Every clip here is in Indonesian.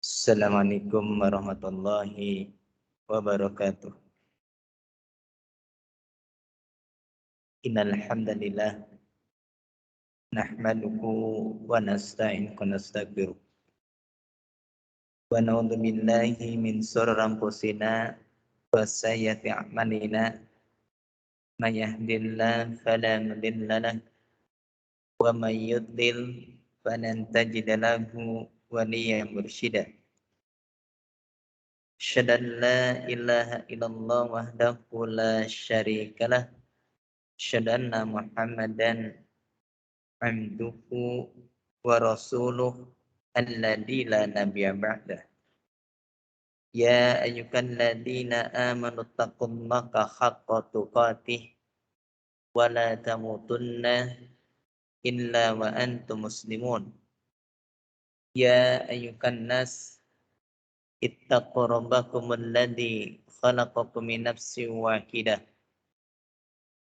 Assalamualaikum warahmatullahi wabarakatuh. Innal hamdalillah nahmaduhu wa nasta'inuhu wa nastaghfiruh. Wa na'udzu billahi min shururi anfusina wa sayyiati a'malina. May yahdihillahu fala mudilla lahu wa may yudlil falan tajida lahu waliyyan mursyida. Asyhadu an la ilaha illallah wahdahu la syarika lah. Asyhadu anna Muhammadan abduhu wa rasuluh alladzi la nabiyya ba'dah. Ya ayyuhalladzina amanu taqullaha haqqa tuqatih wa la tamutunna illa wa antum muslimun. Ya ayyuhan nas ittaqu rabbakum alladzi khalaqakum min nafsin wahidah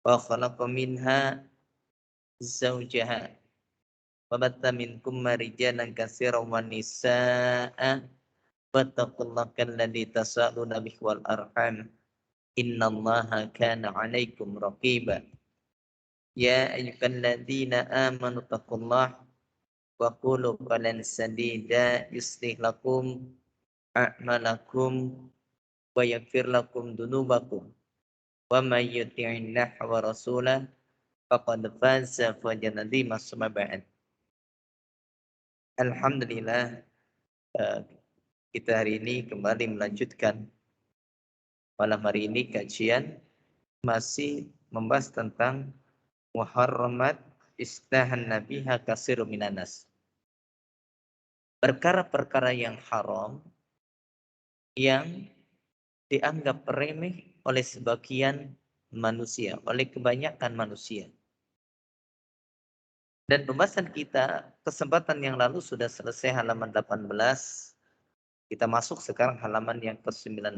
wa khalaqa minha zawjaha wa batta minkum rijalan katsiran wa nisaa'a wattaqullaha alladzi tasaaluna bihi wal arham innallaha kana 'alaikum raqiba. Ya ayyuhalladzina amanu taqullaha wa qulu qawlan sadida yuslih lakum a'malakum wa yaghfir lakum dzunubakum wa may yuti'illah wa rasulahu faqad faza fawzan 'azima. Amma ba'd. Alhamdulillah, kita hari ini kembali melanjutkan malam hari ini kajian masih membahas tentang muharramat istahan nabiha katsirun minan nas. Perkara-perkara yang haram yang dianggap remeh oleh sebagian manusia, oleh kebanyakan manusia. Dan pembahasan kita kesempatan yang lalu sudah selesai halaman 18. Kita masuk sekarang halaman yang ke-19.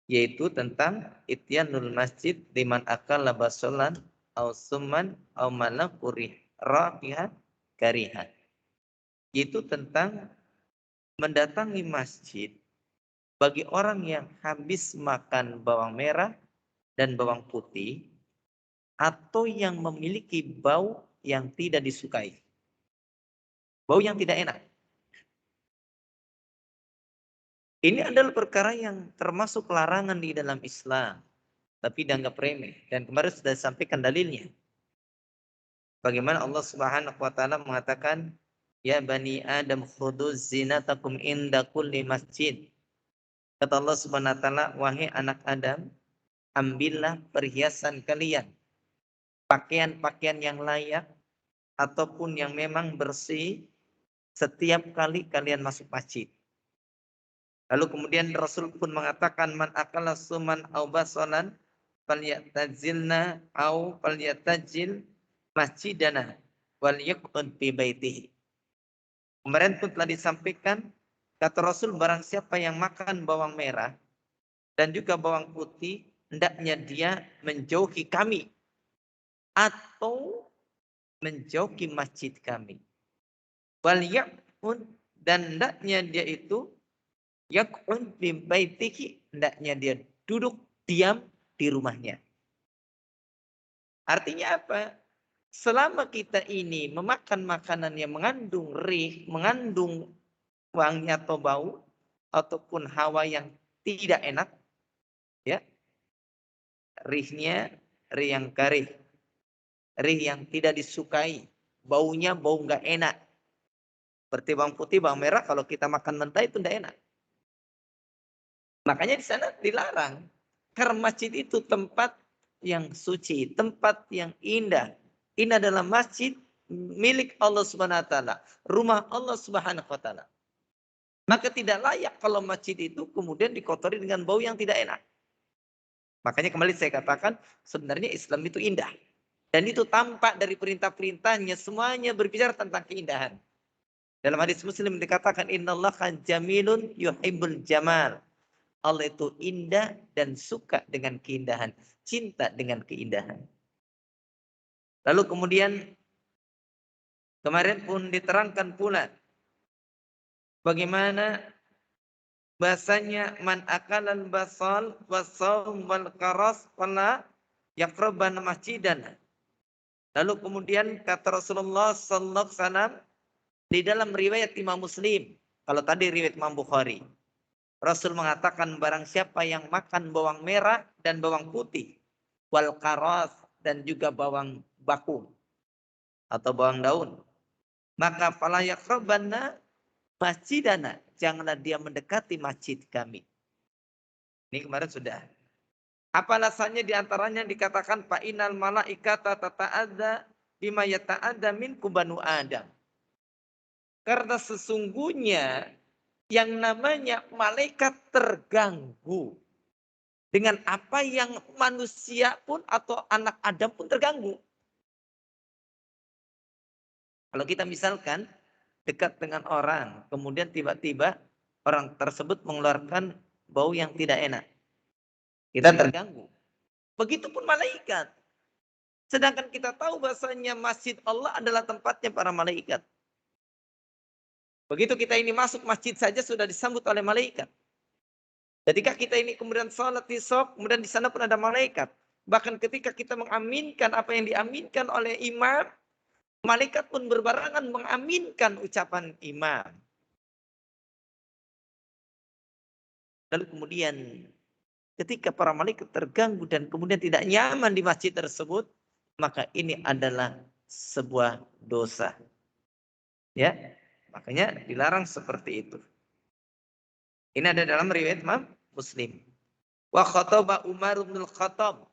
Yaitu tentang ityanul masjid liman akala basolan au summan au malakuri raqihan karihan. Yaitu tentang mendatangi masjid bagi orang yang habis makan bawang merah dan bawang putih atau yang memiliki bau yang tidak disukai. Bau yang tidak enak. Ini adalah perkara yang termasuk larangan di dalam Islam, tapi dianggap remeh. Dan kemarin sudah disampaikan dalilnya. Bagaimana Allah Subhanahu wa taala mengatakan, "Ya bani Adam khuduz zinatakum inda kulli masjid." Kata Allah Subhanahu wa taala, "Wahai anak Adam, ambillah perhiasan kalian, pakaian-pakaian yang layak ataupun yang memang bersih setiap kali kalian masuk masjid." Lalu kemudian Rasul pun mengatakan, "Man akala suman au basalan falyatazilna au falyatajil masjidana wal yaqud fi baitihi." Kemarin pun telah disampaikan, kata Rasul, barang siapa yang makan bawang merah dan juga bawang putih, hendaknya dia menjauhi kami atau menjauhi masjid kami. Wal yaqud, dan hendaknya dia itu yaqud fi baitihi, hendaknya dia duduk diam di rumahnya. Artinya apa? Selama kita ini memakan makanan yang mengandung rih, mengandung wangi atau bau, ataupun hawa yang tidak enak, ya, rihnya rih yang karih, rih yang tidak disukai, baunya bau nggak enak. Seperti bawang putih, bawang merah, kalau kita makan mentah itu nggak enak. Makanya di sana dilarang. Karena masjid itu tempat yang suci, tempat yang indah. Ini adalah masjid milik Allah Subhanahu wa taala, rumah Allah Subhanahu wa taala. Maka tidak layak kalau masjid itu kemudian dikotori dengan bau yang tidak enak. Makanya kembali saya katakan, sebenarnya Islam itu indah. Dan itu tampak dari perintah-perintahnya, semuanya berbicara tentang keindahan. Dalam hadis Muslim dikatakan, "Innallaha jamilun yuhibbul jamal." Allah itu indah dan suka dengan keindahan, cinta dengan keindahan. Lalu kemudian Kemarin pun diterangkan pula bagaimana bahasanya man akalal basal wasaum wal karas fala yaqraban masjidana. Lalu kemudian kata Rasulullah sallallahu alaihi wasallam di dalam riwayat Imam Muslim, kalau tadi riwayat Imam Bukhari, Rasul mengatakan barang siapa yang makan bawang merah dan bawang putih, wal karas dan juga bawang bakung atau bawang daun, maka fala yaqrabanna masjidana, janganlah dia mendekati masjid kami. Ini kemarin sudah. Apa alasannya diantaranya dikatakan fa inal malaikata tata'adza bima yata'adza minkum banu Adam. Karena sesungguhnya yang namanya malaikat terganggu dengan apa yang manusia pun atau anak Adam pun terganggu. Kalau kita misalkan dekat dengan orang, kemudian tiba-tiba orang tersebut mengeluarkan bau yang tidak enak. Kita terganggu. Begitupun malaikat. Sedangkan kita tahu bahasanya masjid Allah adalah tempatnya para malaikat. Begitu kita ini masuk masjid saja sudah disambut oleh malaikat. Ketika kita ini kemudian sholat di shop, kemudian di sana pun ada malaikat. Bahkan ketika kita mengaminkan apa yang diaminkan oleh imam, malaikat pun berbarengan mengaminkan ucapan imam. Lalu kemudian ketika para malaikat terganggu dan kemudian tidak nyaman di masjid tersebut, maka ini adalah sebuah dosa. Ya, makanya dilarang seperti itu. Ini ada dalam riwayat Imam Muslim. Wa khataba Umar bin Khattab.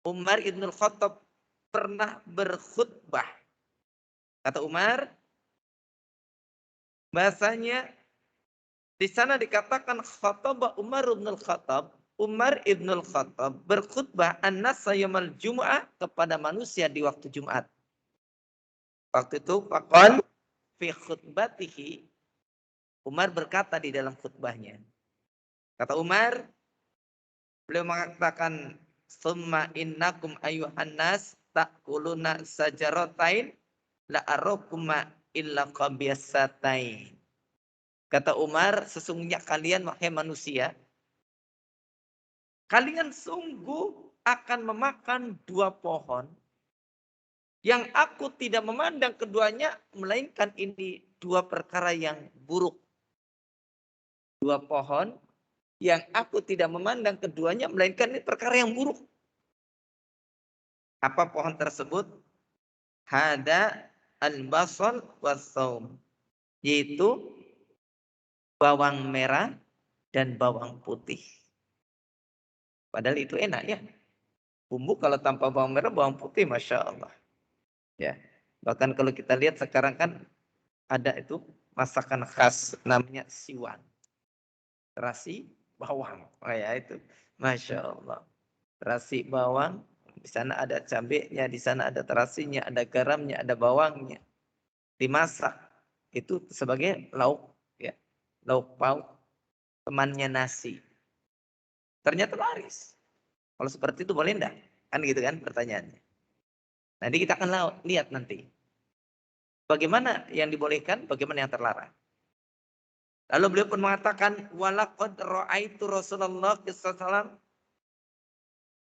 Umar bin Khattab pernah berkhutbah. Kata Umar, bahasanya di sana dikatakan khataba Umar bin Khattab. Umar ibn Khattab berkhutbah an-nas yaumul Jum'ah kepada manusia di waktu Jumat. Waktu itu faqal fi khutbatihi, Umar berkata di dalam khutbahnya. Kata Umar, beliau mengatakan, "Summa innakum ayyuhan nas ta'kuluna sajaratain la arakuma illa qabiyasatain." Kata Umar, sesungguhnya kalian wahai manusia, kalian sungguh akan memakan dua pohon yang aku tidak memandang keduanya melainkan ini dua perkara yang buruk. Dua pohon yang aku tidak memandang keduanya melainkan ini perkara yang buruk. Apa pohon tersebut? Hada al-basal was-saum, yaitu bawang merah dan bawang putih. Padahal itu enak ya. Bumbu kalau tanpa bawang merah, bawang putih, Masya Allah. Ya. Bahkan kalau kita lihat sekarang kan ada itu masakan khas namanya siwan. Terasi bawang. Oh ya itu. Masya Allah. Terasi bawang. Di sana ada cabenya, di sana ada terasinya, ada garamnya, ada bawangnya. Dimasak. Itu sebagai lauk. Ya. Lauk pauk. Temannya nasi. Ternyata laris. Kalau seperti itu boleh enggak? Kan gitu kan pertanyaannya. Nanti kita akan lihat nanti. Bagaimana yang dibolehkan, bagaimana yang terlarang. Lalu beliau pun mengatakan, walaqad ra'aitu Rasulullah SAW,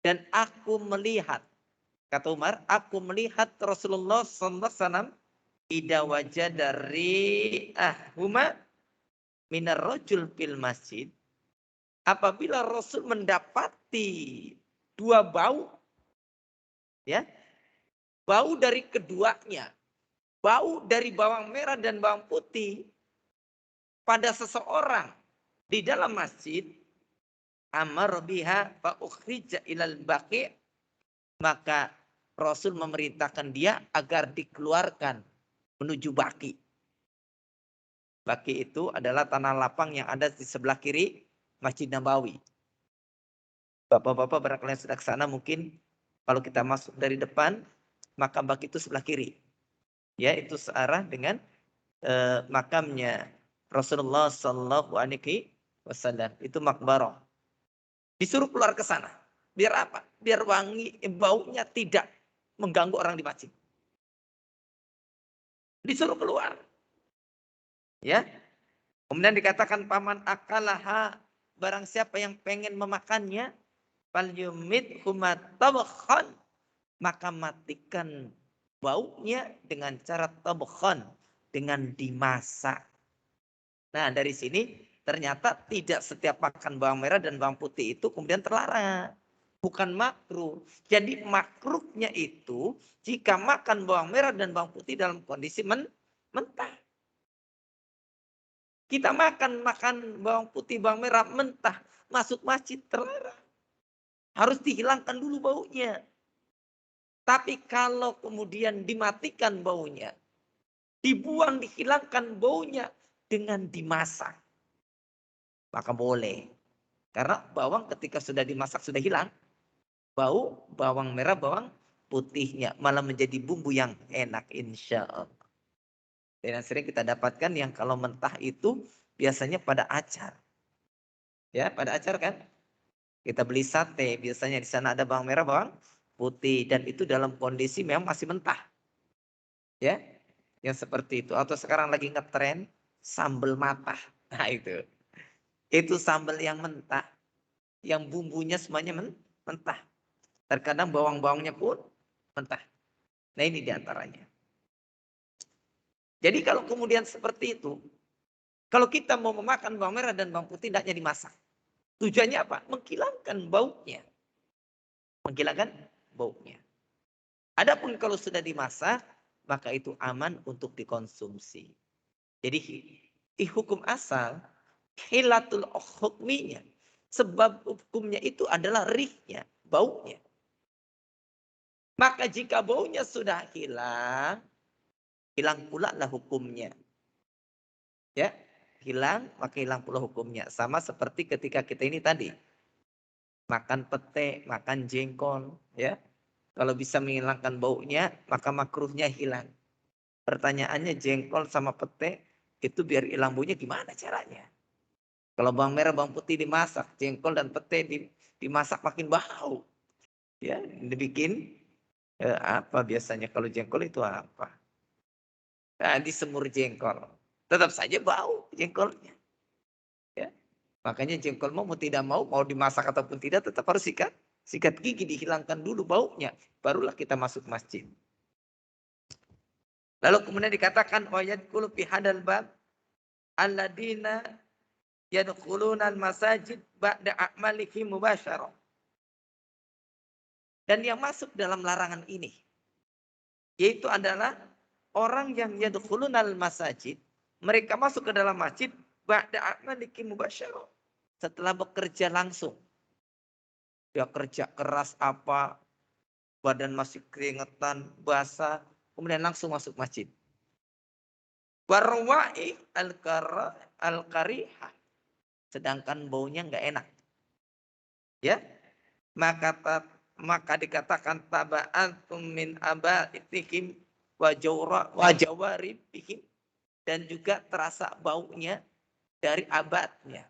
dan aku melihat, kata Umar, aku melihat Rasulullah SAW ida wajada ri'ahuma minar rajul fil masjid, apabila Rasul mendapati dua bau, ya, bau dari keduanya, bau dari bawang merah dan bawang putih pada seseorang di dalam masjid, amar biha fa ukhrija ilal baqi, maka Rasul memerintahkan dia agar dikeluarkan menuju Baqi. Baqi itu adalah tanah lapang yang ada di sebelah kiri Masjid Nabawi. Bapak-bapak barangkali yang sudah ke sana mungkin kalau kita masuk dari depan, maka Baqi itu sebelah kiri. Ya, itu searah dengan makamnya Rasulullah Sallallahu Alaihi Wasallam. Itu makbarah. Disuruh keluar ke sana. Biar apa? Biar wangi, baunya tidak mengganggu orang di masjid. Disuruh keluar. Ya. Kemudian dikatakan paman akalaha, barang siapa yang pengen memakannya, falyumit humatabkhan, maka matikan baunya dengan cara tabkhan, dengan dimasak. Nah, dari sini ternyata tidak setiap makan bawang merah dan bawang putih itu kemudian terlarang. Bukan makruh. Jadi makruhnya itu jika makan bawang merah dan bawang putih dalam kondisi mentah. Kita makan bawang putih, bawang merah mentah. Masuk masjid terlarang. Harus dihilangkan dulu baunya. Tapi kalau kemudian dimatikan baunya, dibuang, dihilangkan baunya dengan dimasak, maka boleh. Karena bawang ketika sudah dimasak sudah hilang. Bau bawang merah, bawang putihnya. Malah menjadi bumbu yang enak insya Allah. Dan yang sering kita dapatkan yang kalau mentah itu biasanya pada acar. Ya, pada acar kan. Kita beli sate, biasanya di sana ada bawang merah, bawang putih. Dan itu dalam kondisi memang masih mentah. Ya, yang seperti itu. Atau sekarang lagi ngetren sambal matah. Nah itu. Itu sambal yang mentah. Yang bumbunya semuanya mentah. Terkadang bawang-bawangnya pun mentah. Nah ini diantaranya. Jadi kalau kemudian seperti itu, kalau kita mau memakan bawang merah dan bawang putih, tidaknya dimasak. Tujuannya apa? Menghilangkan baunya. Menghilangkan baunya. Adapun kalau sudah dimasak, maka itu aman untuk dikonsumsi. Jadi hukum asal, hilatul hukminya. Sebab hukumnya itu adalah rihnya, baunya. Maka jika baunya sudah hilang, hilang pula lah hukumnya. Ya, hilang, maka hilang pula hukumnya. Sama seperti ketika kita ini tadi. Makan pete, makan jengkol. Ya, kalau bisa menghilangkan baunya, maka makruhnya hilang. Pertanyaannya jengkol sama pete, itu biar hilang baunya gimana caranya? Kalau bawang merah, bawang putih dimasak, jengkol dan pete dimasak makin bau. Ya, dibikin apa biasanya kalau jengkol itu apa? Nah, disemur jengkol. Tetap saja bau jengkolnya. Ya. Makanya jengkol mau tidak mau dimasak ataupun tidak tetap harus sikat gigi, dihilangkan dulu baunya. Barulah kita masuk masjid. Lalu kemudian dikatakan wayadkhulu fi hadal bab alladzina yadkhuluna al-masajid ba'da a'malihim mubasyarah. Dan yang masuk dalam larangan ini yaitu adalah orang yang yadkhuluna al-masajid, mereka masuk ke dalam masjid ba'da a'malihim mubasyarah. Setelah bekerja langsung. Dia kerja keras apa, badan masih keringetan, basah, kemudian langsung masuk masjid. Warwa'i al-karihah. Sedangkan baunya enggak enak. Ya, maka dikatakan taba'atum min abaitihim wa jawaribihim, dan juga terasa baunya dari abatnya.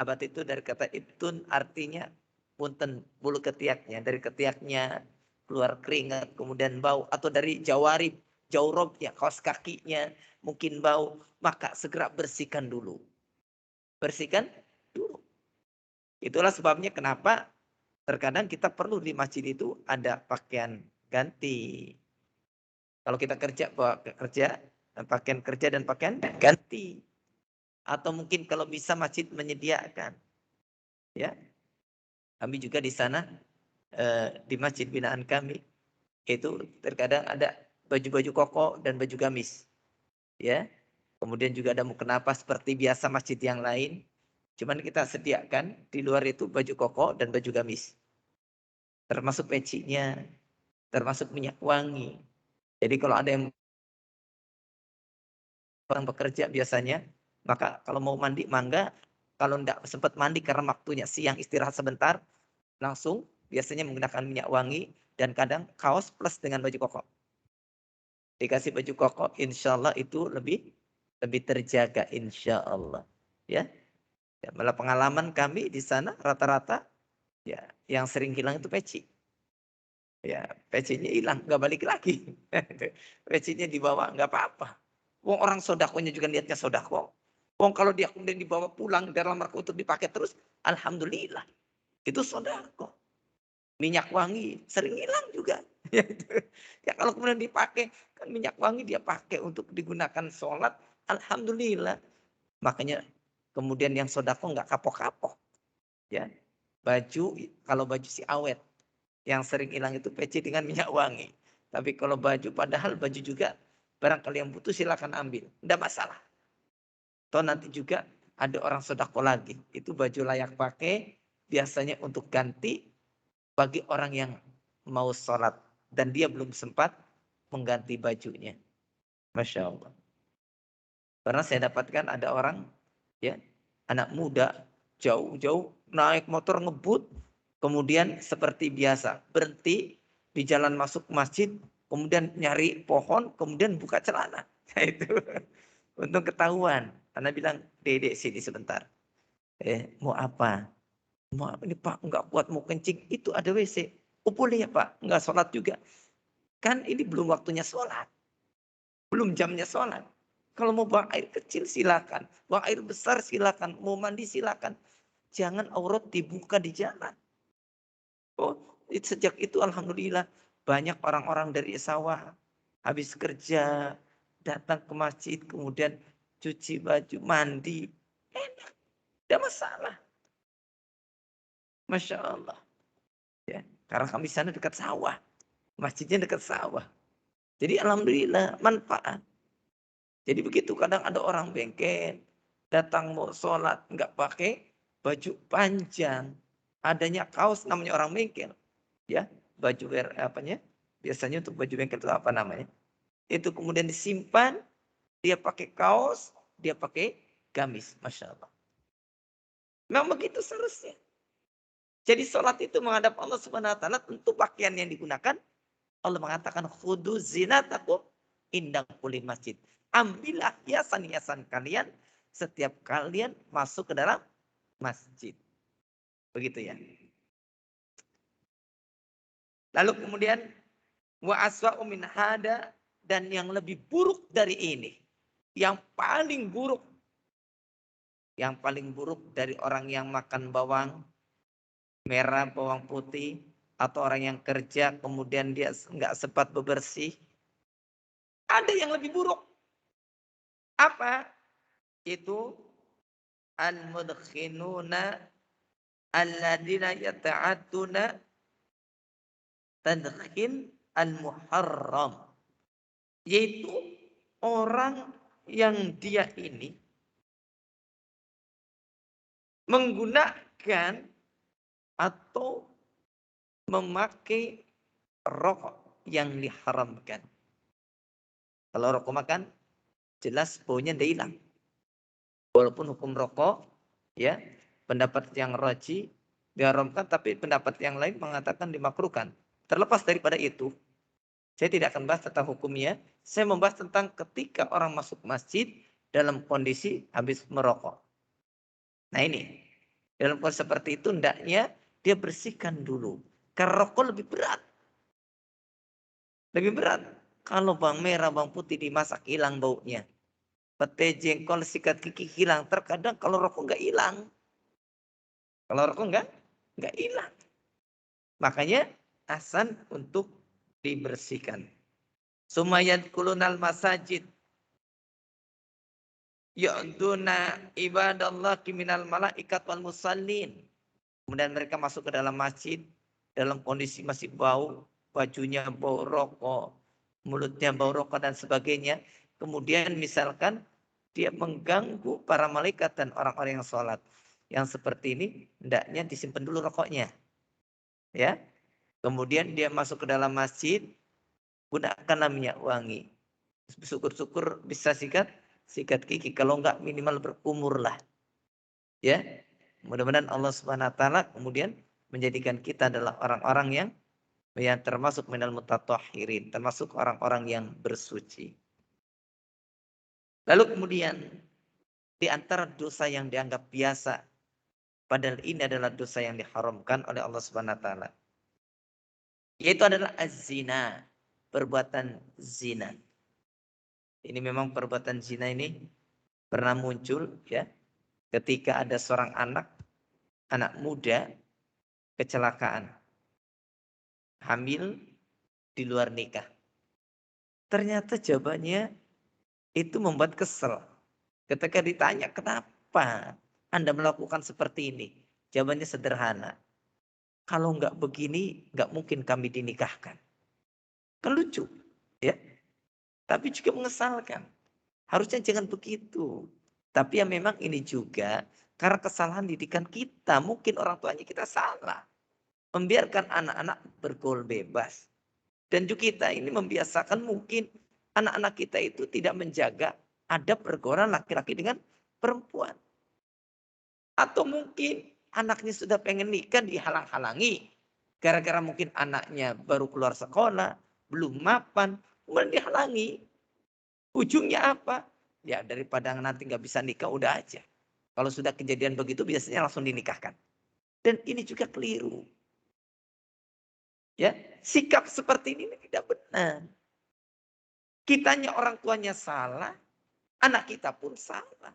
Abat itu dari kata itun, artinya punten, bulu ketiaknya, dari ketiaknya keluar keringat kemudian bau, atau dari jawarib, jaurobnya, kaos kakinya mungkin bau, maka segera bersihkan dulu. Bersihkan dulu. Itulah sebabnya kenapa terkadang kita perlu di masjid itu ada pakaian ganti. Kalau kita kerja, pakaian kerja dan pakaian ganti. Atau mungkin kalau bisa masjid menyediakan. Ya, kami juga di sana di masjid binaan kami itu terkadang ada baju-baju koko dan baju gamis. Ya, kemudian juga ada mukena seperti biasa masjid yang lain. Cuman kita sediakan di luar itu baju koko dan baju gamis. Termasuk pecinya, termasuk minyak wangi. Jadi kalau ada yang orang bekerja biasanya, maka kalau mau mandi mangga, kalau tidak sempat mandi karena waktunya siang istirahat sebentar, langsung biasanya menggunakan minyak wangi dan kadang kaos plus dengan baju koko. Dikasih baju koko, insya Allah itu lebih terjaga insya Allah. Ya, malah pengalaman kami di sana rata-rata ya yang sering hilang itu peci. Ya, pecinya hilang, nggak balik lagi. Pecinya dibawa, nggak apa-apa. Wong orang sodakohnya juga niatnya sodakoh. Wong kalau dia kemudian dibawa pulang dalam rangka untuk dipakai terus, alhamdulillah. Itu sodakoh. Minyak wangi sering hilang juga. Ya, itu. Ya kalau kemudian dipakai, kan minyak wangi dia pakai untuk digunakan sholat, alhamdulillah. Makanya kemudian yang sodakoh nggak kapok-kapok. Ya, baju kalau baju si awet, yang sering hilang itu peci dengan minyak wangi. Tapi kalau baju, padahal baju juga barangkali yang butuh silakan ambil, tidak masalah. Toh nanti juga ada orang sedekah lagi, itu baju layak pakai, biasanya untuk ganti bagi orang yang mau sholat dan dia belum sempat mengganti bajunya. Masya Allah. Karena saya dapatkan ada orang, ya, anak muda jauh-jauh naik motor ngebut, kemudian seperti biasa berhenti di jalan masuk masjid, kemudian nyari pohon, kemudian buka celana. Nah, itu untung ketahuan. Anak bilang, "Dedek sini sebentar. Mau apa? Mau apa? Ini Pak nggak kuat mau kencing. Itu ada WC. Oh boleh ya Pak. Nggak sholat juga. Kan ini belum waktunya sholat. Belum jamnya sholat. Kalau mau buang air kecil silakan. Buang air besar silakan. Mau mandi silakan. Jangan aurat dibuka di jalan." Oh, sejak itu alhamdulillah banyak orang-orang dari sawah habis kerja datang ke masjid kemudian cuci baju, mandi. Enak, tidak masalah. Masya Allah. Ya, karena kami sana dekat sawah. Masjidnya dekat sawah. Jadi alhamdulillah manfaat. Jadi begitu kadang ada orang bengkel datang mau sholat nggak pakai baju panjang, adanya kaos namanya orang bengkel, ya baju apanya biasanya untuk baju bengkel itu apa namanya? Itu kemudian disimpan, dia pakai kaos, dia pakai gamis, masya Allah. Memang begitu seharusnya. Jadi sholat itu menghadap Allah Subhanahu Wa Taala tentu pakaian yang digunakan. Allah mengatakan khudu zinatakum indah kulli masjid. Ambillah hiasan-hiasan kalian setiap kalian masuk ke dalam masjid. Begitu ya. Lalu kemudian wa aswa'u min hada, dan yang lebih buruk dari ini. Yang paling buruk. Yang paling buruk dari orang yang makan bawang merah, bawang putih, atau orang yang kerja kemudian dia nggak sempat bebersih. Ada yang lebih buruk. Apa? Itu al-mudkhinuna alladzina yata'adduna tadkhin al-muharram. Yaitu orang yang dia ini menggunakan atau memakai rokok yang diharamkan. Kalau rokok makan, jelas baunya tidak hilang. Walaupun hukum rokok, ya, pendapat yang raji diharamkan, tapi pendapat yang lain mengatakan dimakruhkan. Terlepas daripada itu, saya tidak akan bahas tentang hukumnya. Saya membahas tentang ketika orang masuk masjid dalam kondisi habis merokok. Nah ini, dalam kondisi seperti itu, hendaknya dia bersihkan dulu. Karena rokok lebih berat. Lebih berat. Kalau bawang merah, bawang putih dimasak, hilang baunya. Pete, jengkol, sikat gigi hilang. Terkadang kalau rokok nggak hilang. Kalau rokok nggak hilang. Makanya asan untuk dibersihkan. Sumayat kulunal masajid. Ya'duna ibadallah kiminal malaikat wal musallin. Kemudian mereka masuk ke dalam masjid. Dalam kondisi masih bau. Bajunya bau rokok. Mulutnya bau rokok dan sebagainya. Kemudian misalkan dia mengganggu para malaikat dan orang-orang yang sholat. Yang seperti ini, hendaknya disimpan dulu rokoknya. Ya, kemudian dia masuk ke dalam masjid, gunakanlah minyak wangi. Syukur-syukur bisa sikat gigi. Kalau enggak minimal berkumur lah. Ya, mudah-mudahan Allah Subhanahu Wa Taala kemudian menjadikan kita adalah orang-orang yang termasuk minal mutatahhirin, termasuk orang-orang yang bersuci. Lalu kemudian di antara dosa yang dianggap biasa, padahal ini adalah dosa yang diharamkan oleh Allah Subhanahu Wa Taala, yaitu adalah az-zina, perbuatan zina. Ini memang perbuatan zina ini pernah muncul ya ketika ada seorang anak muda kecelakaan, hamil di luar nikah. Ternyata jawabannya itu membuat kesel. Ketika ditanya kenapa Anda melakukan seperti ini, jawabannya sederhana. Kalau nggak begini, nggak mungkin kami dinikahkan. Kan lucu, ya. Tapi juga mengesalkan. Harusnya jangan begitu. Tapi ya memang ini juga karena kesalahan didikan kita. Mungkin orang tuanya kita salah. Membiarkan anak-anak bergaul bebas. Dan juga kita ini membiasakan mungkin anak-anak kita itu tidak menjaga adab pergaulan laki-laki dengan perempuan. Atau mungkin anaknya sudah pengen nikah dihalang-halangi. Gara-gara mungkin anaknya baru keluar sekolah, belum mapan, kemudian dihalangi. Ujungnya apa? Ya daripada nanti nggak bisa nikah udah aja. Kalau sudah kejadian begitu biasanya langsung dinikahkan. Dan ini juga keliru. Ya, sikap seperti ini tidak benar. Kitanya orang tuanya salah, anak kita pun salah.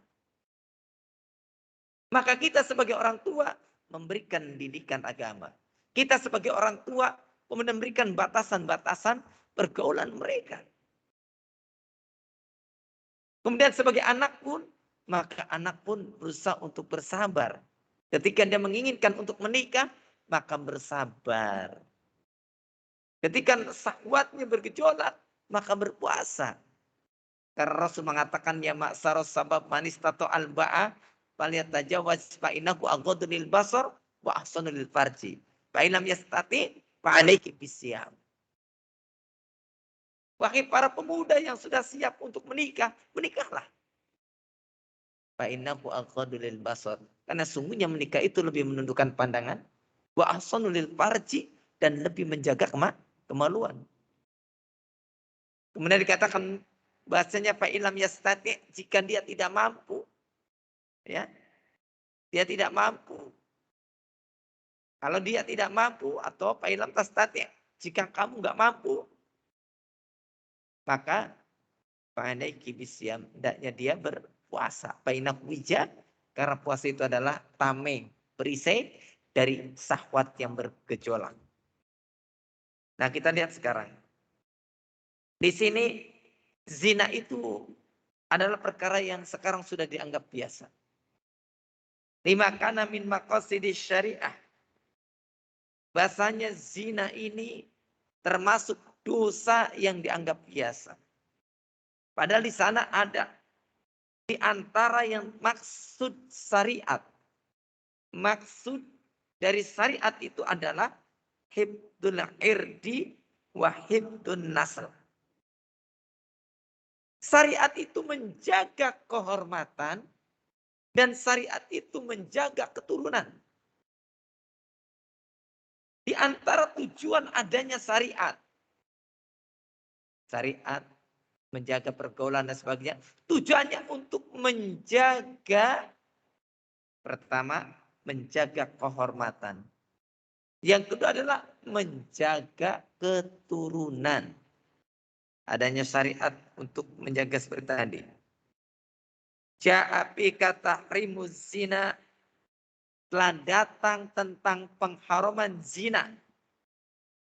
Maka kita sebagai orang tua memberikan didikan agama. Kita sebagai orang tua memberikan batasan-batasan pergaulan mereka. Kemudian sebagai anak pun, maka anak pun berusaha untuk bersabar. Ketika dia menginginkan untuk menikah, maka bersabar. Ketika syahwatnya bergejolak, maka berpuasa. Karena Rasul mengatakan ya ma'saros sabab manis tato al-ba'a falyatajawaz fa innahu aghaddu lil basar wa ahsanu lil farji. Fa illam yastati fa alayki bisyam. Wahai para pemuda yang sudah siap untuk menikah, menikahlah. Fa innahu aghaddu lil basar. Karena sungguhnya menikah itu lebih menundukkan pandangan wa ahsanu lil farji dan lebih menjaga kemaluan. Kemudian dikatakan bahasanya fa illam yastati jika dia tidak mampu ya. Dia tidak mampu. Kalau dia tidak mampu atau fa illam tastati jika kamu nggak mampu maka fa'alaiki bisyam hendaknya dia berpuasa. Fa'inah wija karena puasa itu adalah tameng, perisai dari syahwat yang bergejolak. Nah, kita lihat sekarang. Di sini zina itu adalah perkara yang sekarang sudah dianggap biasa. Lima kana min maqasidis syariah. Bahasanya zina ini termasuk dosa yang dianggap biasa. Padahal di sana ada di antara yang maksud syariat. Maksud dari syariat itu adalah hibdul irdi wa hibdun nasl. Syariat itu menjaga kehormatan dan syariat itu menjaga keturunan. Di antara tujuan adanya syariat. Syariat menjaga pergaulan dan sebagainya. Tujuannya untuk menjaga pertama menjaga kehormatan. Yang kedua adalah menjaga keturunan. Adanya syariat untuk menjaga seperti tadi. Ja'afi kata rimus zina telah datang tentang pengharaman zina.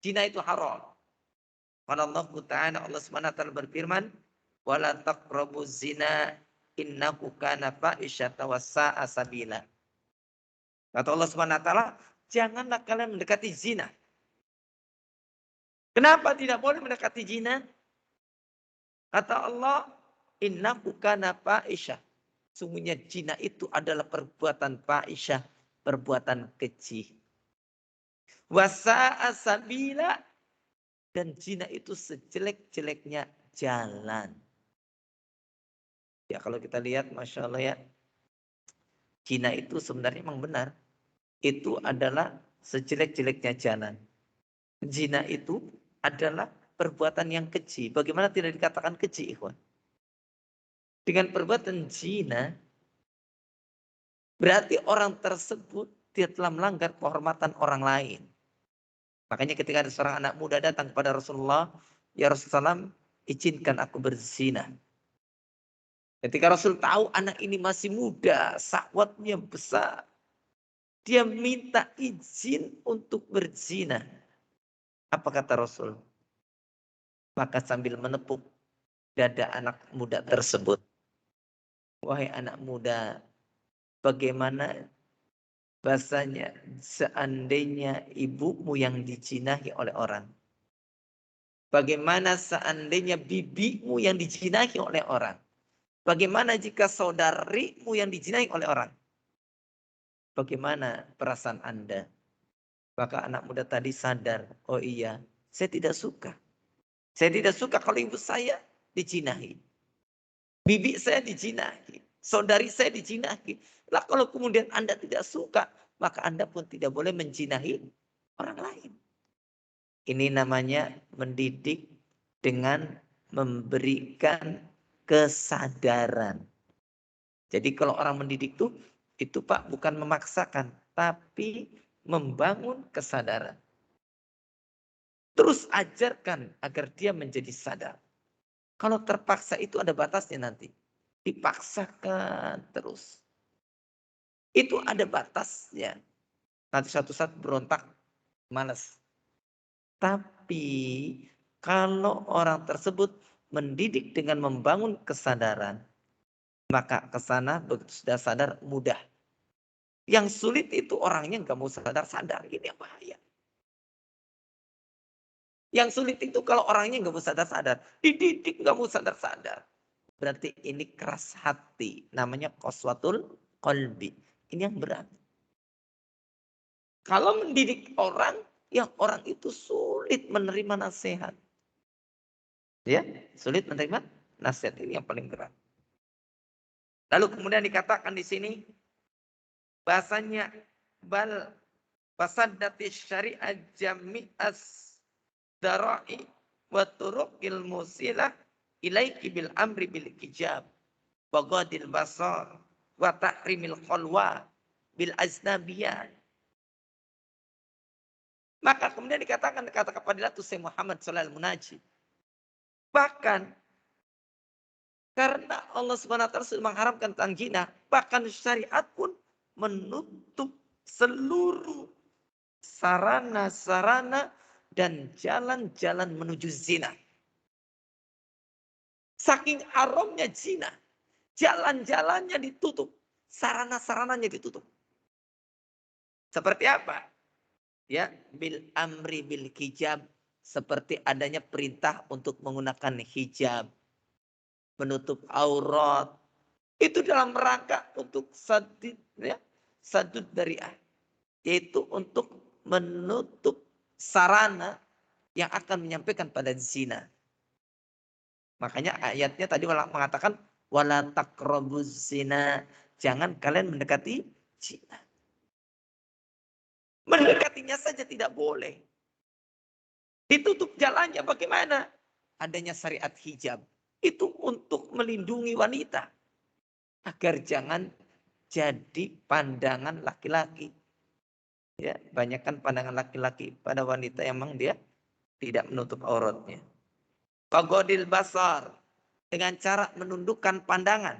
Zina itu haram. Qala Allah Ta'ala Allah SWT berfirman, "Wala taqrabuz zina innahu kana fahisyatan wa sa'a sabila." Kata Allah SWT, janganlah kalian mendekati zina. Kenapa tidak boleh mendekati zina? Kata Allah, innahu kana fahisyah. Sungguhnya zina itu adalah perbuatan fahisyah, perbuatan keji. Wa sa'a sabila. Dan zina itu sejelek-jeleknya jalan. Ya kalau kita lihat Masya Allah ya. Zina itu sebenarnya memang benar. Itu adalah sejelek-jeleknya jalan. Zina itu adalah perbuatan yang keji. Bagaimana tidak dikatakan keji, ikhwan? Dengan perbuatan zina, berarti orang tersebut dia telah melanggar kehormatan orang lain. Makanya ketika ada seorang anak muda datang kepada Rasulullah, ya Rasulullah, izinkan aku berzina. Ketika Rasul tahu anak ini masih muda, syahwatnya besar, dia minta izin untuk berzina. Apa kata Rasul? Maka sambil menepuk dada anak muda tersebut. Wahai anak muda, bagaimana bahasanya seandainya ibumu yang dijinahi oleh orang? Bagaimana seandainya bibimu yang dijinahi oleh orang? Bagaimana jika saudarimu yang dijinahi oleh orang? Bagaimana perasaan Anda? Maka anak muda tadi sadar, oh iya, saya tidak suka. Saya tidak suka kalau ibu saya dijinahi. Bibi saya dijinahi. Saudari saya dijinahi. Lah kalau kemudian Anda tidak suka, maka Anda pun tidak boleh menjinahi orang lain. Ini namanya mendidik dengan memberikan kesadaran. Jadi kalau orang mendidik itu Pak bukan memaksakan, tapi membangun kesadaran. Terus ajarkan agar dia menjadi sadar. Kalau terpaksa itu ada batasnya nanti. Dipaksakan terus. Itu ada batasnya. Nanti suatu saat berontak, malas. Tapi kalau orang tersebut mendidik dengan membangun kesadaran, maka ke sana begitu sudah sadar mudah. Yang sulit itu orangnya nggak mau sadar-sadar. Ini yang bahaya. Yang sulit itu kalau orangnya nggak mau sadar-sadar. Dididik nggak mau sadar-sadar. Berarti ini keras hati. Namanya qaswatul qalbi. Ini yang berat. Kalau mendidik orang, yang orang itu sulit menerima nasihat. Ya, sulit menerima nasihat, ini yang paling berat. Lalu kemudian dikatakan di sini bahasanya bal fasaddati syari'at jami'as darai wa turuqil musilah ilaiki bil amri bil hijab wa ghadil basar wa tahrimil khalwa bil aznabiyah. Maka kemudian dikatakan kata kepada Syekh Muhammad Shalal Munajjid. Bahkan karena Allah Subhanahu wa taala sudah mengharamkan tentang zina, bahkan syariat pun menutup seluruh sarana-sarana dan jalan-jalan menuju zina. Saking haramnya zina, jalan-jalannya ditutup, sarana-sarananya ditutup. Seperti apa? Ya, bil amri bil hijab, seperti adanya perintah untuk menggunakan hijab, menutup aurat. Itu dalam rangka untuk sadid, ya, sadud dariah, yaitu untuk menutup sarana yang akan menyampaikan pada zina. Makanya ayatnya tadi mengatakan wala taqrabuz zina, jangan kalian mendekati zina. Mendekatinya saja tidak boleh. Ditutup jalannya bagaimana? Adanya syariat hijab. Itu untuk melindungi wanita. Agar jangan jadi pandangan laki-laki. Ya, banyakkan pandangan laki-laki pada wanita yang memang dia tidak menutup auratnya. Fagodil basar, dengan cara menundukkan pandangan.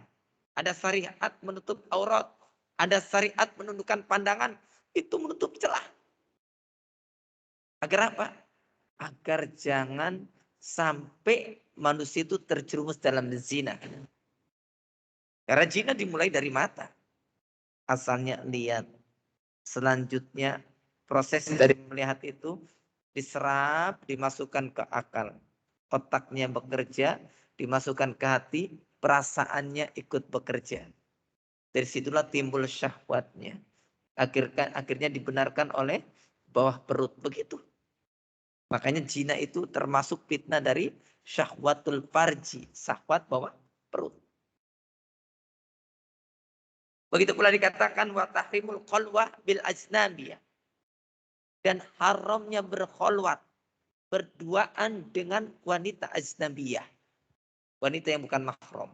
Ada syariat menutup aurat, ada syariat menundukkan pandangan, itu menutup celah. Agar apa? Agar jangan sampai manusia itu terjerumus dalam zina. Karena zina dimulai dari mata. Asalnya lihat. Selanjutnya proses dari melihat itu diserap, dimasukkan ke akal. Otaknya bekerja, dimasukkan ke hati, perasaannya ikut bekerja. Dari situlah timbul syahwatnya. Akhirnya dibenarkan oleh bawah perut. Begitu. Makanya zina itu termasuk fitnah dari syahwatul farji. Syahwat bawah perut. Begitu pula dikatakan wa tahrimul khalwah bil ajnabiyah. Dan haramnya berkholwat, berduaan dengan wanita ajnabiyah. Wanita yang bukan mahram.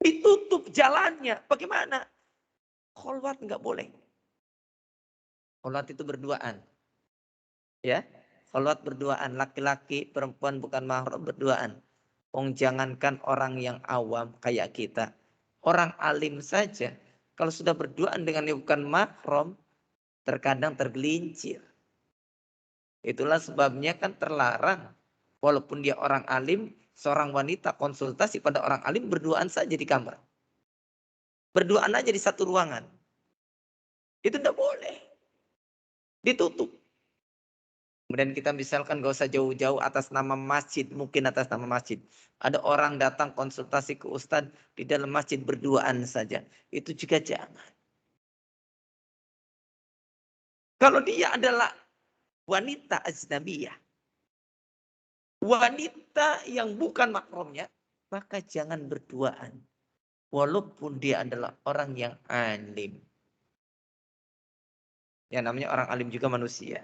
Ditutup jalannya. Bagaimana? Kholwat nggak boleh. Kholwat itu berduaan. Ya, kholwat berduaan. Laki-laki, perempuan bukan mahram berduaan. Jangankan orang yang awam kayak kita. Orang alim saja. Kalau sudah berduaan dengan yang bukan mahram. Terkadang tergelincir. Itulah sebabnya kan terlarang. Walaupun dia orang alim. Seorang wanita konsultasi pada orang alim. Berduaan saja di kamar. Berduaan aja di satu ruangan. Itu tidak boleh. Ditutup. Kemudian kita misalkan gak usah jauh-jauh atas nama masjid. Mungkin atas nama masjid. Ada orang datang konsultasi ke ustadz di dalam masjid berduaan saja. Itu juga jangan. Kalau dia adalah wanita ajnabiyah. Wanita yang bukan mahramnya. Maka jangan berduaan. Walaupun dia adalah orang yang alim. Yang namanya orang alim juga manusia.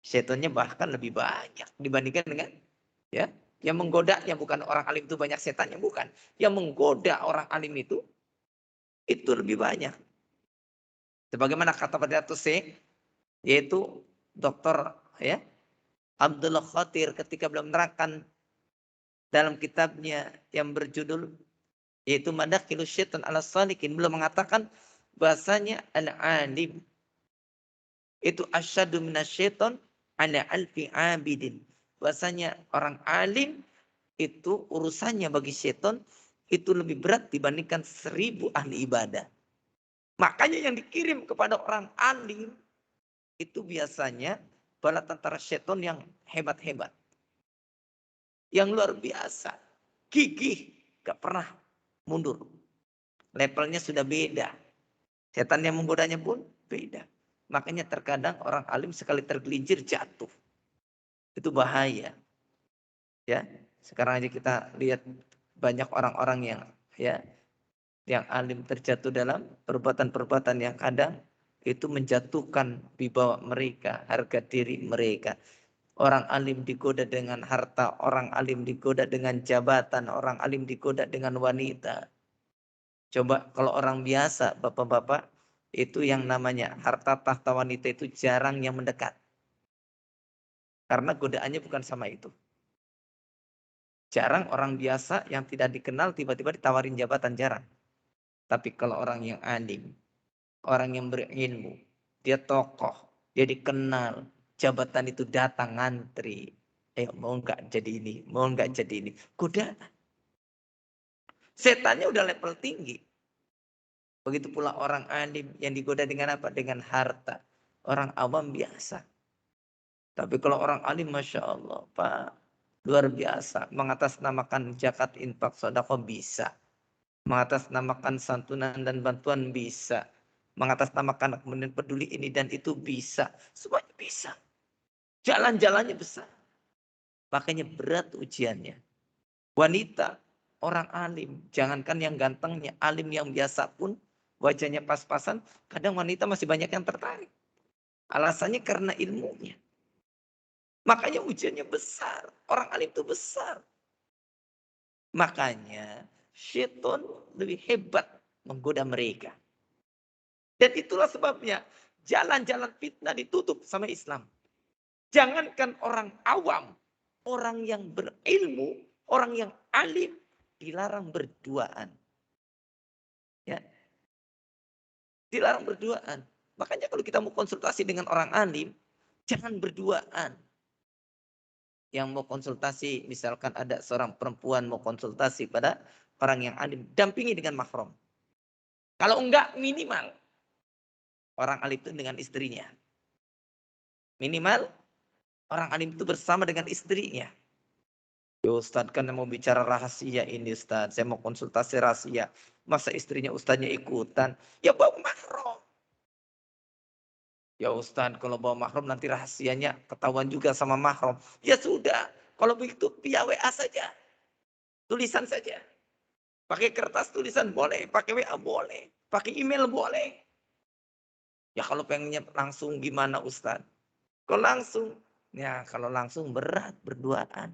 Setannya bahkan lebih banyak dibandingkan dengan ya yang menggoda yang bukan orang alim itu banyak setannya bukan. Yang menggoda orang alim itu lebih banyak. Sebagaimana kata pada C yaitu Dr. ya Abdullah Khatir ketika beliau menerangkan dalam kitabnya yang berjudul yaitu Madakhilus Syaitan ala Salikin, beliau mengatakan bahasanya al-alim itu asyadu minasyaiton ala alfi abidin. Bahasanya orang alim itu urusannya bagi syaitan itu lebih berat dibandingkan 1000 ahli ibadah. Makanya yang dikirim kepada orang alim itu biasanya bala tentara syaitan yang hebat-hebat. Yang luar biasa. Gigih. Gak pernah mundur. Levelnya sudah beda. Setan yang menggodanya pun beda. Makanya terkadang orang alim sekali tergelincir jatuh. Itu bahaya. Ya, sekarang aja kita lihat banyak orang-orang yang ya yang alim terjatuh dalam perbuatan-perbuatan yang kadang itu menjatuhkan wibawa mereka, harga diri mereka. Orang alim digoda dengan harta, orang alim digoda dengan jabatan, orang alim digoda dengan wanita. Coba kalau orang biasa, bapak-bapak, itu yang namanya harta tahta wanita itu jarang yang mendekat. Karena godaannya bukan sama itu. Jarang orang biasa yang tidak dikenal tiba-tiba ditawarin jabatan, jarang. Tapi kalau orang yang alim, orang yang berilmu, dia tokoh, dia dikenal, jabatan itu datang ngantri. Mau nggak jadi ini, mau nggak jadi ini. Godaan. Setannya udah level tinggi. Begitu pula orang alim yang digoda dengan apa? Dengan harta. Orang awam biasa. Tapi kalau orang alim, Masya Allah, Pak, luar biasa. Mengatasnamakan zakat, infak, sedekah bisa. Mengatasnamakan santunan dan bantuan bisa. Mengatasnamakan kemudian peduli ini dan itu bisa. Semuanya bisa. Jalan-jalannya besar. Makanya berat ujiannya. Wanita, orang alim. Jangankan yang gantengnya, alim yang biasa pun wajahnya pas-pasan. Kadang wanita masih banyak yang tertarik. Alasannya karena ilmunya. Makanya ujiannya besar. Orang alim itu besar. Makanya syaitan lebih hebat menggoda mereka. Dan itulah sebabnya jalan-jalan fitnah ditutup sama Islam. Jangankan orang awam, orang yang berilmu, orang yang alim dilarang berduaan. Ya. Dilarang berduaan. Makanya kalau kita mau konsultasi dengan orang alim, jangan berduaan. Yang mau konsultasi, misalkan ada seorang perempuan mau konsultasi pada orang yang alim, dampingi dengan mahram. Kalau enggak, minimal orang alim itu dengan istrinya. Minimal orang alim itu bersama dengan istrinya. Ya Ustadz kan mau bicara rahasia ini Ustadz. Saya mau konsultasi rahasia. Masa istrinya Ustadznya ikutan? Ya bawa mahram. Ya Ustadz kalau bawa mahram nanti rahasianya ketahuan juga sama mahram. Ya sudah. Kalau begitu via WA saja. Tulisan saja. Pakai kertas tulisan boleh. Pakai WA boleh. Pakai email boleh. Ya kalau pengennya langsung gimana Ustadz? Kalau langsung. Ya kalau langsung berat berduaan.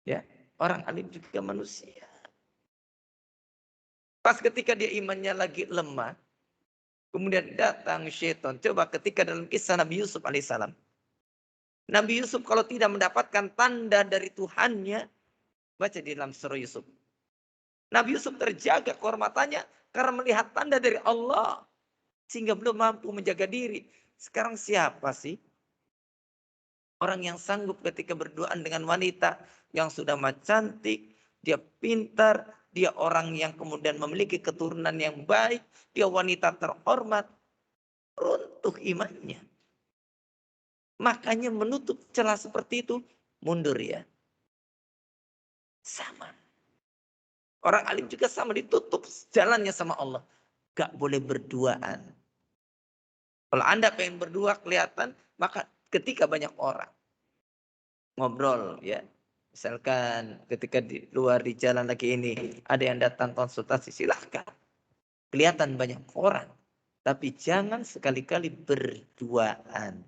Ya, orang alim juga manusia. Pas ketika dia imannya lagi lemah, kemudian datang syaitan. Coba ketika dalam kisah Nabi Yusuf alaihissalam. Nabi Yusuf kalau tidak mendapatkan tanda dari Tuhannya, Baca di dalam surah Yusuf. Nabi Yusuf terjaga kehormatannya karena melihat tanda dari Allah. Sehingga belum mampu menjaga diri. Sekarang siapa sih orang yang sanggup ketika berduaan dengan wanita yang sudah cantik, dia pintar, dia orang yang kemudian memiliki keturunan yang baik, dia wanita terhormat, runtuh imannya. Makanya menutup celah seperti itu, mundur ya. Sama. Orang alim juga sama, ditutup jalannya sama Allah. Gak boleh berduaan. Kalau Anda pengen berdua kelihatan, maka ketika banyak orang ngobrol ya. Misalkan ketika di luar di jalan lagi ini, ada yang datang konsultasi, silahkan. Kelihatan banyak orang. Tapi jangan sekali-kali berduaan.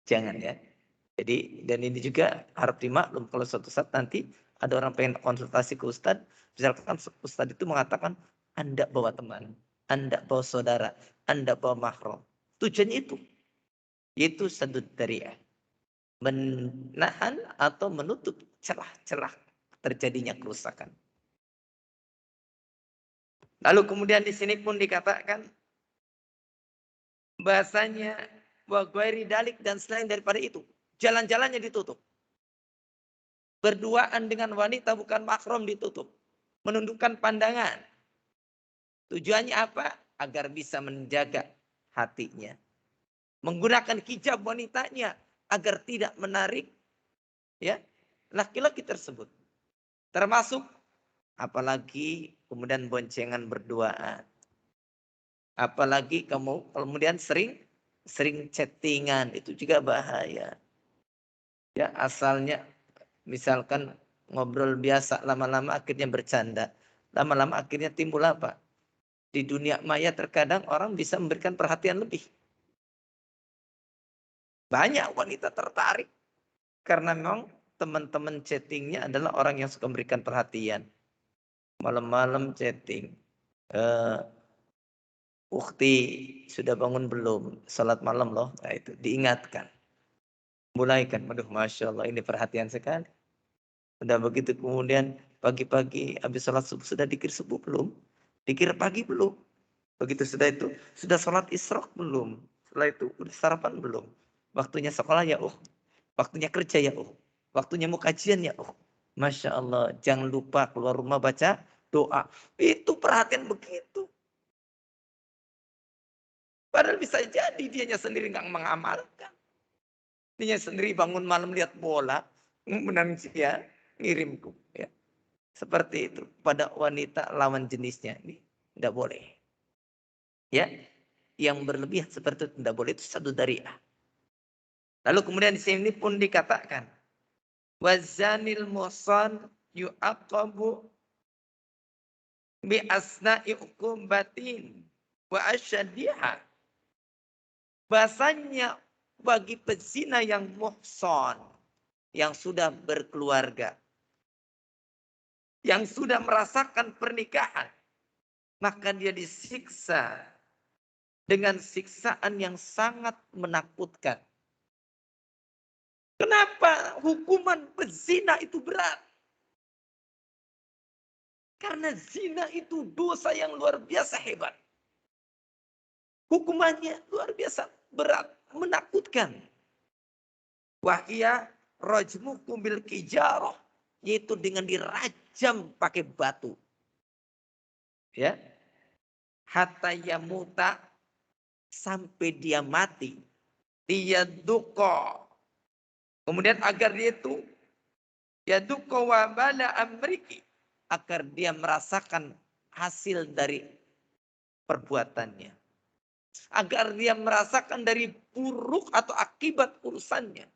Jangan ya. Jadi, dan ini juga harap dimaklum kalau suatu saat nanti ada orang pengen konsultasi ke Ustadz, misalkan Ustadz itu mengatakan, Anda bawa teman, Anda bawa saudara, Anda bawa mahram. Tujuannya itu, yaitu sadud dari'ah. Menahan atau menutup celah-celah terjadinya kerusakan. Lalu kemudian di sini pun dikatakan, bahasanya, wa ghairi dalik dan selain daripada itu. Jalan-jalannya ditutup. Berduaan dengan wanita bukan mahram ditutup. Menundukkan pandangan. Tujuannya apa? Agar bisa menjaga hatinya. Menggunakan hijab wanitanya agar tidak menarik ya laki-laki tersebut. Termasuk apalagi kemudian boncengan berduaan. Apalagi kamu kemudian sering chattingan, itu juga bahaya. Ya, asalnya misalkan ngobrol biasa, lama-lama akhirnya bercanda. Lama-lama akhirnya timbul apa? Di dunia maya terkadang orang bisa memberikan perhatian lebih. Banyak wanita tertarik. Karena memang teman-teman chattingnya adalah orang yang suka memberikan perhatian. Malam-malam chatting. Ukti sudah bangun belum? Salat malam loh. Nah itu diingatkan. Mulai kan. Waduh Masya Allah ini perhatian sekali. Udah begitu kemudian pagi-pagi habis sholat subuh sudah dikir subuh belum? Dikir pagi belum? Begitu sudah itu, sudah sholat isyraq belum? Setelah itu, udah sarapan belum? Waktunya sekolah ya waktunya kerja ya waktunya mau kajian ya Masya Allah, jangan lupa keluar rumah baca doa. Itu perhatian begitu. Padahal bisa jadi dianya sendiri nggak mengamalkan. Dianya sendiri bangun malam lihat bola, menangis ya, ngirimku. Ya. Seperti itu pada wanita lawan jenisnya ini tidak boleh. Ya, yang berlebihan seperti itu tidak boleh, itu satu dari'ah. Lalu kemudian di sini pun dikatakan wazanil musan yu'aqabu bi asna'i uqubatin wa asyadiha. Bahasanya bagi pezina yang muhsan, yang sudah berkeluarga, yang sudah merasakan pernikahan, maka dia disiksa dengan siksaan yang sangat menakutkan. Kenapa hukuman pezina itu berat? Karena zina itu dosa yang luar biasa hebat. Hukumannya luar biasa berat, menakutkan. Wahia rajmukum bil kijarah, yaitu dengan dirajam pakai batu. Ya. Hatta yamuta, sampai dia mati. Dia duko. Kemudian agar dia itu ya duko wabala amriki, agar dia merasakan hasil dari perbuatannya. Agar dia merasakan dari buruk atau akibat urusannya.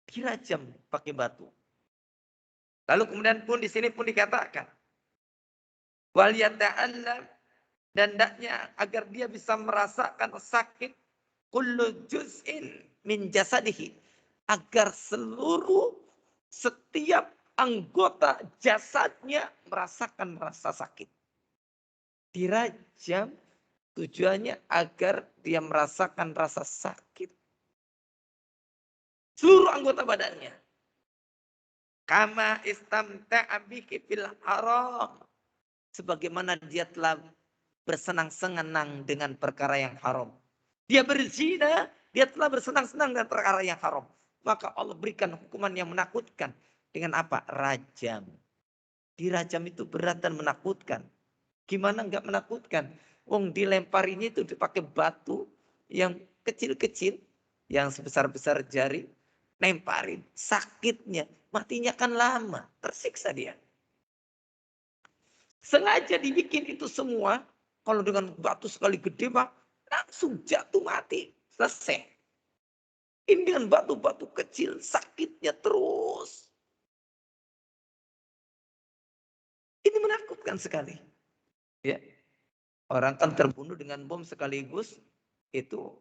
Dirajam pakai batu. Lalu kemudian pun di sini pun dikatakan wal yata'allam, dan hendaknya agar dia bisa merasakan sakit kullu juz'in min jasadihi, agar setiap anggota jasadnya merasakan rasa sakit. Dirajam tujuannya agar dia merasakan rasa sakit seluruh anggota badannya. Kama istamta'a bihi fil haram. Sebagaimana dia telah bersenang-senang dengan perkara yang haram. Dia berzina, dia telah bersenang-senang dengan perkara yang haram. Maka Allah berikan hukuman yang menakutkan. Dengan apa? Rajam. Dirajam itu berat dan menakutkan. Gimana enggak menakutkan? Wong dilemparinya itu dipakai batu yang kecil-kecil, yang sebesar-besar jari, lemparin. Sakitnya, matinya kan lama, tersiksa dia. Sengaja dibikin itu semua. Kalau dengan batu sekali gede mah langsung jatuh mati. Selesai. Ini dengan batu-batu kecil sakitnya terus. Ini menakutkan sekali. Ya. Orang kan terbunuh dengan bom sekaligus itu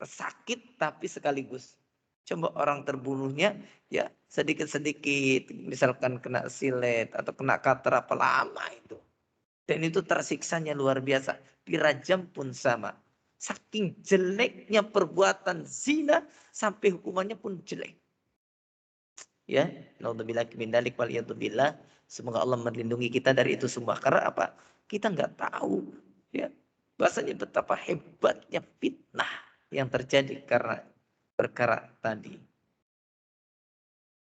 sakit tapi sekaligus. Coba orang terbunuhnya ya sedikit-sedikit misalkan kena silet atau kena kater apa lama itu. Dan itu tersiksanya luar biasa. Dirajam pun sama. Saking jeleknya perbuatan zina sampai hukumannya pun jelek. Ya, naudzubillah min dzalik wal billah. Semoga Allah melindungi kita dari itu semua. Karena apa? Kita nggak tahu ya. Bahasanya betapa hebatnya fitnah yang terjadi karena perkara tadi.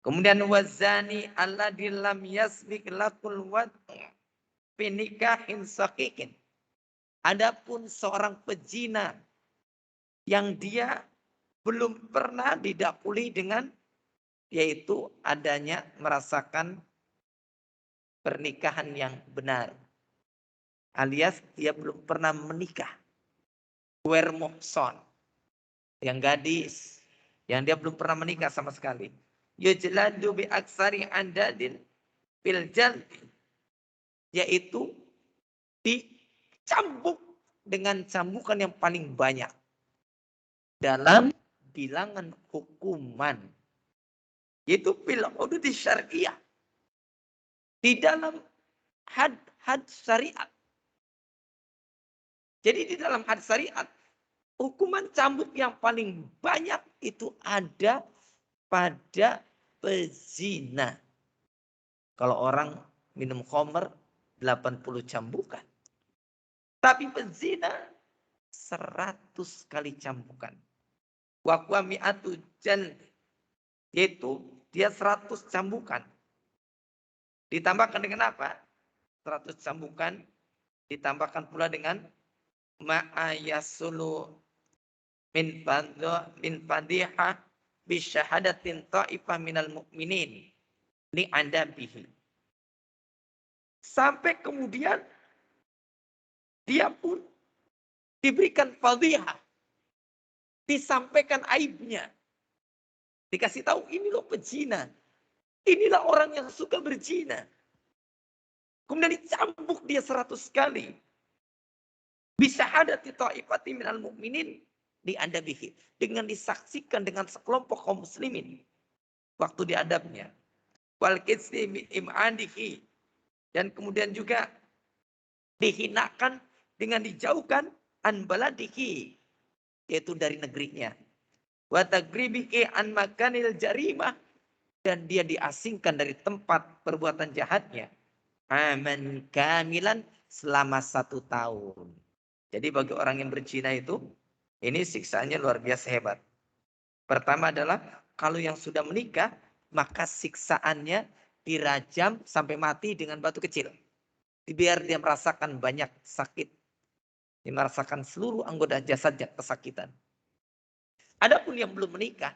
Kemudian wazani alladzi lam yasbiq lakul wad' fi nikahin sahihin. Adapun seorang pezina yang dia belum pernah didahului dengan yaitu adanya merasakan pernikahan yang benar. Alias dia belum pernah menikah. Wer muhson. Yang gadis. Yang dia belum pernah menikah sama sekali. Yujladu bi aksari andadin fil jaldi. Yaitu dicambuk dengan cambukan yang paling banyak. Dalam bilangan hukuman. Yaitu fil hudud syariah. Di dalam had syariat. Jadi di dalam had syariat, hukuman cambuk yang paling banyak itu ada pada pezina. Kalau orang minum khamr 80 cambukan. Tapi pezina 100 kali cambukan. Wa mi'atu jald. Yaitu dia 100 cambukan. Ditambahkan dengan apa? 100 cambukan ditambahkan pula dengan ma'ayasulu min fadhiha bisyahadatin ta'ifah minal mu'minin li adabihi. Sampai kemudian dia pun diberikan fadhiha. Disampaikan aibnya. Dikasih tahu ini loh pezina. Inilah orang yang suka berzina. Kemudian dicambuk dia 100 kali. Bisyahadati ta'ifati minal mu'minin di adabihi. Dengan disaksikan dengan sekelompok kaum muslimin. Waktu diadabnya. Wal kisri im'adihi. Dan kemudian juga dihinakan dengan dijauhkan an baladihi. Yaitu dari negerinya. Wa tagribihi an makanil jarimah. Dan dia diasingkan dari tempat perbuatan jahatnya. Aman kamilan selama 1 tahun. Jadi bagi orang yang berzina itu, ini siksaannya luar biasa hebat. Pertama adalah kalau yang sudah menikah, maka siksaannya dirajam sampai mati dengan batu kecil. Biar dia merasakan banyak sakit. Dia merasakan seluruh anggota jasadnya kesakitan. Adapun yang belum menikah,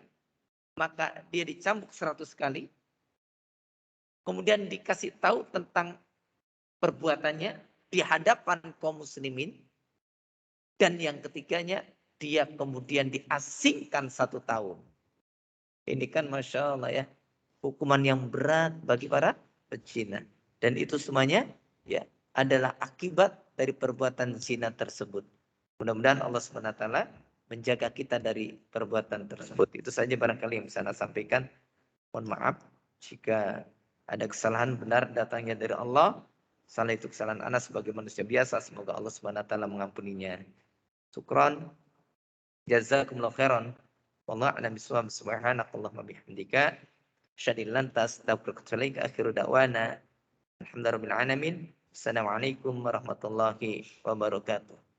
maka dia dicambuk 100 kali. Kemudian dikasih tahu tentang perbuatannya di hadapan kaum muslimin. Dan yang ketiganya, dia kemudian diasingkan 1 tahun. Ini kan Masya Allah ya. Hukuman yang berat bagi para pezina. Dan itu semuanya ya adalah akibat dari perbuatan zina tersebut. Mudah-mudahan Allah SWT menjaga kita dari perbuatan tersebut. Itu saja barangkali yang bisa saya sampaikan. Mohon maaf jika ada kesalahan benar datangnya dari Allah. Salah itu kesalahan anak sebagai manusia biasa. Semoga Allah SWT mengampuninya. Syukran. Jazakumullah khairan. Wallahu a'lam bishawab. Subhanakallahumma bihamdika Syadil lantas, tabarakallahu akhiru da'wana. Alhamdulillahirabbil alamin. Assalamualaikum warahmatullahi wabarakatuh.